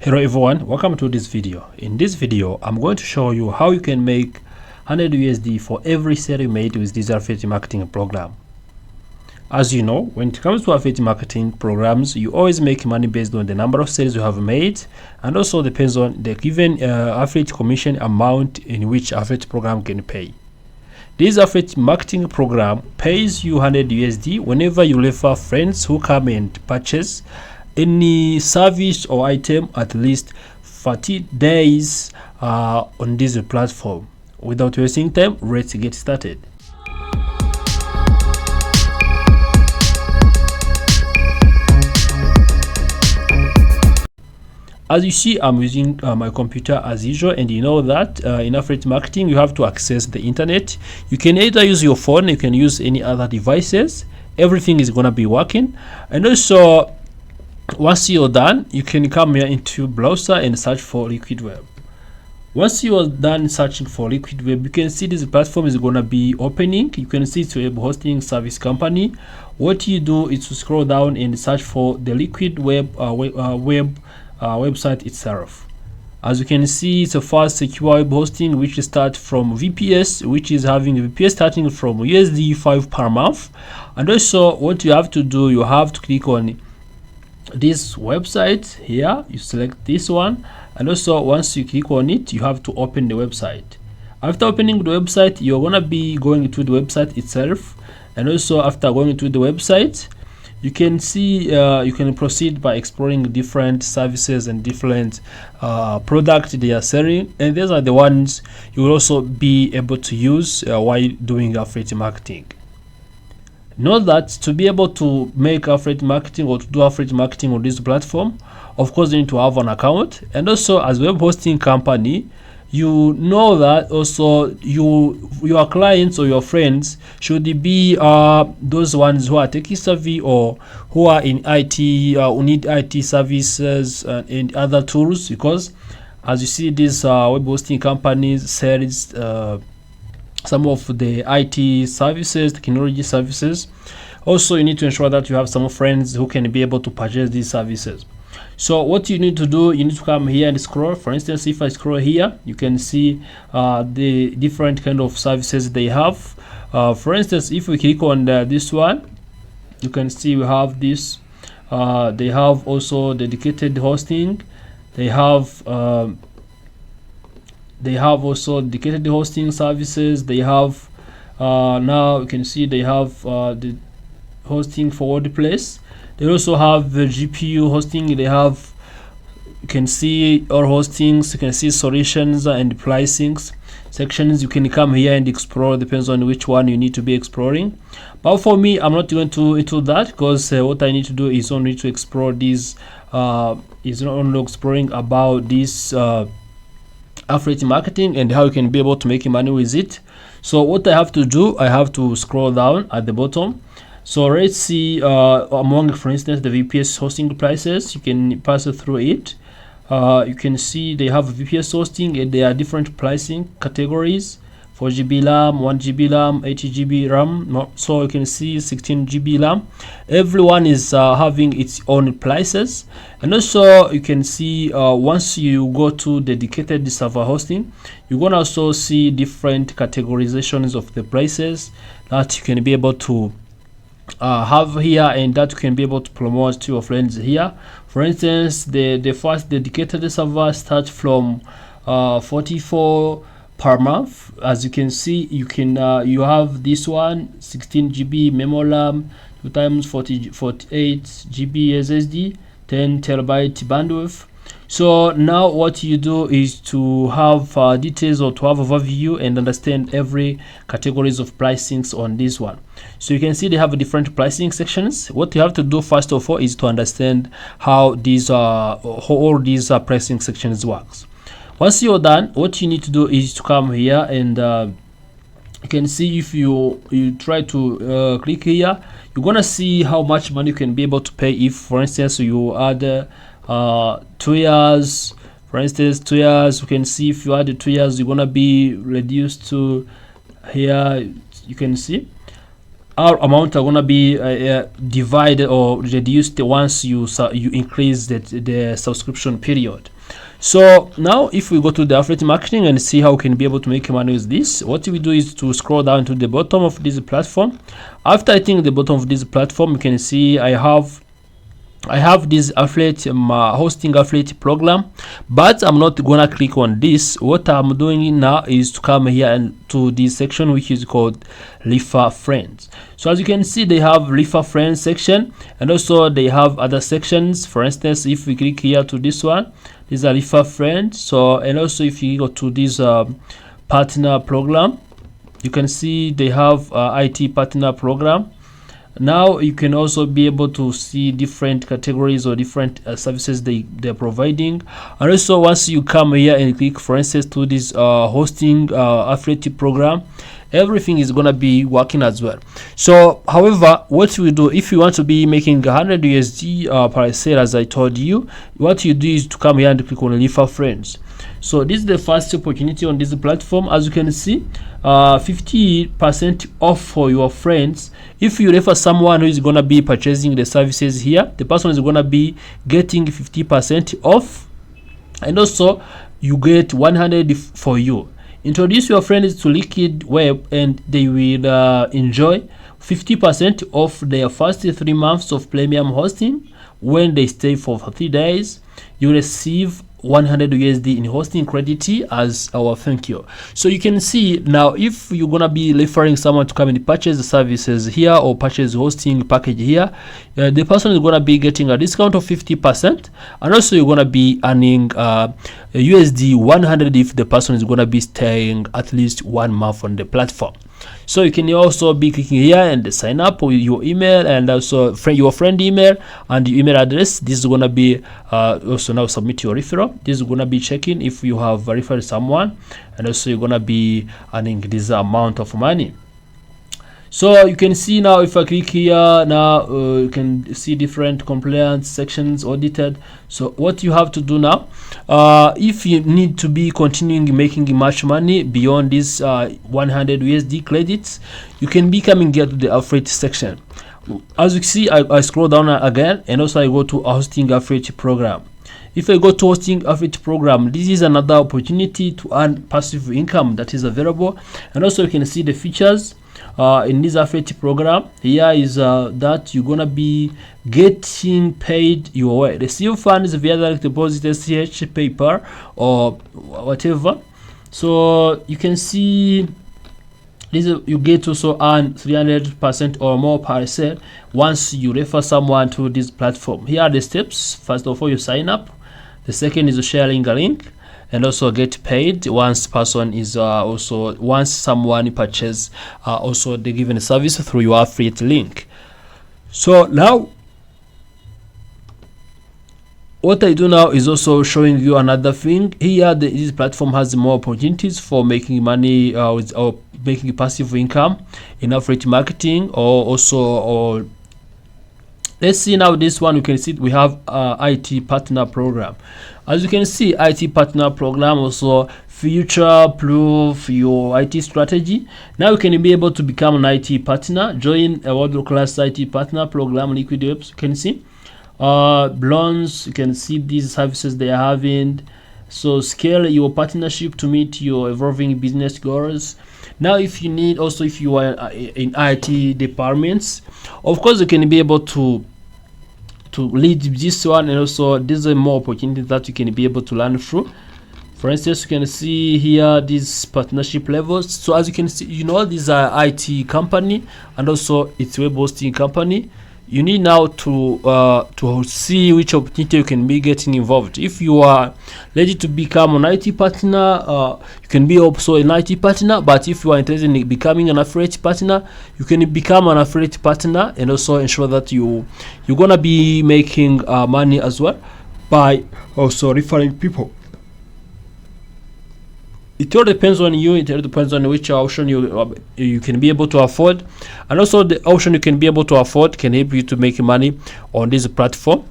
Hello everyone, welcome to this video. In this video I'm going to show you how you can make 100 USD for every sale you made with this affiliate marketing program. As you know, when it comes to affiliate marketing programs, you always make money based on the number of sales you have made, and also depends on the given affiliate commission amount in which affiliate program can pay. This affiliate marketing program pays you 100 USD whenever you refer friends who come and purchase any service or item at least 40 days on this platform. Without wasting time, let's get started. As you see, I'm using my computer as usual, and you know that in affiliate marketing you have to access the internet. You can either use your phone, you can use any other devices. Everything is gonna be working. And also, once you're done, you can come here into browser and search for Liquid Web. Once you are done searching for Liquid Web, you can see this platform is gonna be opening. You can see it's a web hosting service company. What you do is to scroll down and search for the Liquid Web website itself. As you can see, it's a fast secure web hosting which starts from VPS, which is having a VPS starting from USD 5 per month. And also what you have to do, you have to click on this website here. You select this one, and also once you click on it, you have to open the website. After opening the website, you're gonna be going to the website itself, and also after going to the website, you can see you can proceed by exploring different services and different products they are selling, and these are the ones you will also be able to use while doing affiliate marketing. Know that to be able to make affiliate marketing or to do affiliate marketing on this platform, of course you need to have an account, and also as a web hosting company, you know that also your clients or your friends should be those ones who are tech savvy or who are in IT, who need IT services and other tools, because as you see, these web hosting companies sells some of the IT services, technology services. Also, you need to ensure that you have some friends who can be able to purchase these services. So what you need to do, you need to come here and scroll. For instance, if I scroll here, you can see the different kind of services they have. For instance, if we click on this one, you can see we have this. They have also dedicated hosting. They have also dedicated hosting services. They have now you can see they have the hosting for WordPress. They also have the GPU hosting. They have, you can see all hostings, you can see solutions and pricings sections. You can come here and explore, depends on which one you need to be exploring. But for me, I'm not going to into that, because what I need to do is only to explore these is not only exploring about this affiliate marketing and how you can be able to make money with it. So what I have to do, I have to scroll down at the bottom. So let's see among, for instance, the VPS hosting prices. You can pass through it. You can see they have VPS hosting, and there are different pricing categories: 4 GB RAM, 1 GB RAM, 80 GB RAM. So you can see 16 GB RAM. Everyone is having its own prices. And also you can see once you go to dedicated server hosting, you're gonna also see different categorizations of the prices that you can be able to have here, and that you can be able to promote to your friends here. For instance, the first dedicated server starts from 44 per month. As you can see, you can you have this one, 16 GB memory RAM, 2 times 48 GB SSD, 10 terabyte bandwidth. So now what you do is to have details, or to have overview and understand every categories of pricings on this one. So you can see they have different pricing sections. What you have to do first of all is to understand how these all these pricing sections works. Once you're done, what you need to do is to come here, and you can see if you try to click here, you're gonna see how much money you can be able to pay. If for instance you add 2 years, for instance 2 years, you can see if you add 2 years, you're gonna be reduced to here. You can see our amount are gonna be divided or reduced once you increase the subscription period. So now if we go to the affiliate marketing and see how we can be able to make money with this, what we do is to scroll down to the bottom of this platform. After hitting the bottom of this platform, you can see I have this affiliate hosting affiliate program, but I'm not gonna click on this. What I'm doing now is to come here and to this section which is called refer friends. So as you can see, they have refer friends section, and also they have other sections. For instance, if we click here to this one, these are refer friends. So, and also if you go to this partner program, you can see they have IT partner program. Now you can also be able to see different categories or different services they're providing. And also once you come here and click, for instance, to this hosting affiliate program, everything is gonna be working as well. So however, what we do if you want to be making 100 USD per sale, as I told you, what you do is to come here and click on refer friends. So this is the first opportunity on this platform. As you can see, 50% off for your friends. If you refer someone who is gonna be purchasing the services here, the person is gonna be getting 50% off, and also you get 100 for you. Introduce your friends to Liquid Web and they will enjoy 50% off their first 3 months of premium hosting. When they stay for 30 days, you receive 100 USD in hosting credit as our thank you. So you can see now, if you're gonna be referring someone to come and purchase the services here or purchase hosting package here, the person is gonna be getting a discount of 50%, and also you're gonna be earning USD 100 if the person is gonna be staying at least 1 month on the platform. So you can also be clicking here and sign up with your email and also your friend email and your email address. This is gonna be also now submit your referral. This is gonna be checking if you have referred someone, and also you're gonna be earning this amount of money. So you can see now, if I click here now, you can see different compliance sections audited. So what you have to do now, if you need to be continuing making much money beyond this 100 USD credits, you can be coming here to the affiliate section. As you see, I scroll down again, and also I go to a hosting affiliate program. If I go to hosting affiliate program, this is another opportunity to earn passive income that is available. And also you can see the features in this affiliate program. Here is that you're gonna be getting paid your way. Receive funds via direct deposit, SCH, PayPal, or whatever. So you can see this, you get also earn 300% or more per sale once you refer someone to this platform. Here are the steps. First of all, you sign up. The second is sharing a link, and also get paid once person is once someone purchase also the given service through your affiliate link. So now what I do now is also showing you another thing. Here this platform has more opportunities for making money or making passive income in affiliate marketing, or let's see now this one. You can see we have IT partner program. As you can see, IT partner program also future-proof your IT strategy. Now you can be able to become an IT partner. Join a world-class IT partner program, Liquid Web. You can see loans. You can see these services they are having. So scale your partnership to meet your evolving business goals. Now if you need, also if you are in IT departments, of course you can be able to lead this one, and also there's more opportunities that you can be able to learn through. For instance, you can see here these partnership levels. So as you can see, you know, these are IT company and also it's web hosting company. You need now to see which opportunity you can be getting involved. If you are ready to become an IT partner, you can be also an IT partner. But if you are interested in becoming an affiliate partner, you can become an affiliate partner, and also ensure that you're gonna be making money as well by also referring people. It all depends on you. It all depends on which option you can be able to afford, and also the option you can be able to afford can help you to make money on this platform,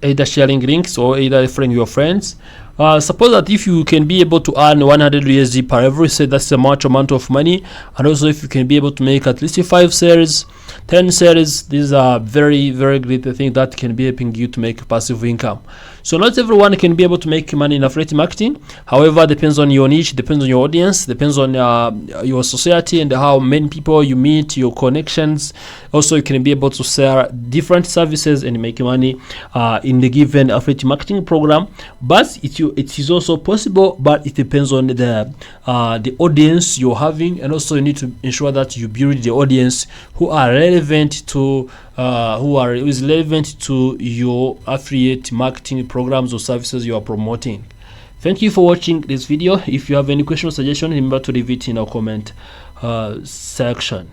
either sharing links or either referring your friends. suppose that if you can be able to earn 100 USD per every sale, that's a much amount of money. And also if you can be able to make at least 5 sales, 10 sales, these are very, very great things that can be helping you to make passive income. So not everyone can be able to make money in affiliate marketing. However, depends on your niche, depends on your audience, depends on your society and how many people you meet, your connections. Also, you can be able to sell different services and make money in the given affiliate marketing program. But it is also possible, but it depends on the audience you're having, and also you need to ensure that you build the audience who are relevant to relevant to your affiliate marketing programs or services you are promoting. Thank you for watching this video. If you have any question or suggestion, remember to leave it in our comment section.